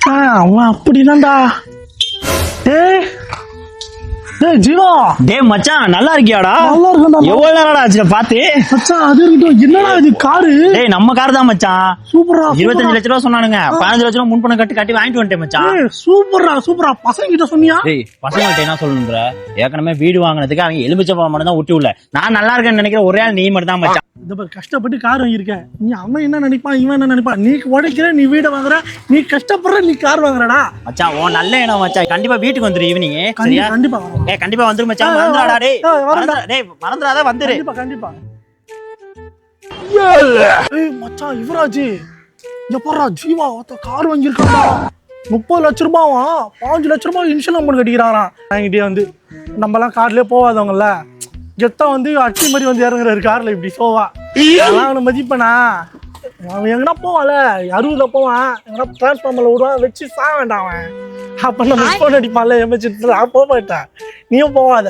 மச்சான் அவன் அப்படிதான்டா. டேய் டேய் ஜீவா. டேய் மச்சான் நல்லா இருக்கியாடா? நல்லா இருக்கேன்டா. எவ்வளவு நேரம்டா ஆச்சு பாத்து? மச்சான் அது இருக்கட்டும், என்னடா இது காரு? டேய் நம்ம கார் தான் மச்சான். சூப்பரா. 25 லட்சம் ரூபா சொன்னானுங்க. 15 லட்சம் ரூபா முன்பணம் கட்டி வாங்கிட்டு வந்துட்டேன் மச்சான். சூப்பரா. பசங்க கிட்ட சொன்னியா? டேய் பசங்கள்ட்ட என்ன சொல்லணும்ன்ற? ஏற்கனவே வீடு வாங்கினதுக்கு அவங்க எலுமிச்சப்பழம் மட்டும் தான் ஊட்டி உள்ள. நான் நல்லா இருக்கேன்னு நினைக்கிற ஒரே ஆள் நீ மட்டும் தான் மச்சான். இந்த கஷ்டப்பட்டு கார் வாங்கியிருக்கேன். நீ அவன் என்ன நினைப்பான், இவன் என்ன நினைப்பான்? நீ உடைக்கிற, நீ வீடு வாங்குற, நீ கஷ்டப்படுற, நீ கார் வாங்குறடா. மச்சான் ஓ நல்ல இடம் மச்சான். கண்டிப்பா வீட்டுக்கு வந்துரு ஈவினிங். சரியா? கண்டிப்பா வரேன். ஏய் கண்டிப்பா வந்துரு மச்சான். மறந்துடாடா டேய். டேய் மறந்துடாத வந்துரு. கண்டிப்பா. ஏய் மச்சான் யுவராஜ், இங்க பாருடா ஜீவா கார் வாங்கியிருக்கான்டா. 30 லட்சம் ரூபாவா, 5 லட்சம் ரூபாய் இன்சூரன்ஸ் அமௌண்ட் கட்டிக்கிறாராம். என்கிட்டயே வந்து நம்மலாம் கார்லயே போவாதவங்கல்ல, கெத்தா வந்து அட்டி மாதிரி வந்து இறங்குறாரு கார்ல இப்படி சோவா. அதெல்லாம் அவனை மதிப்பனா? அவன் எங்கன்னா போவான்ல 60ல போவான், எங்கன்னா டிரான்ஸ்ஃபார்மர்ல விடுவான், வச்சு சா வேண்டாம் அவன். அப்ப நம்ம போன் அடிப்பான்ல எமர்ஜென்சி, நான் போக மாட்டேன், நீயும் போவாத.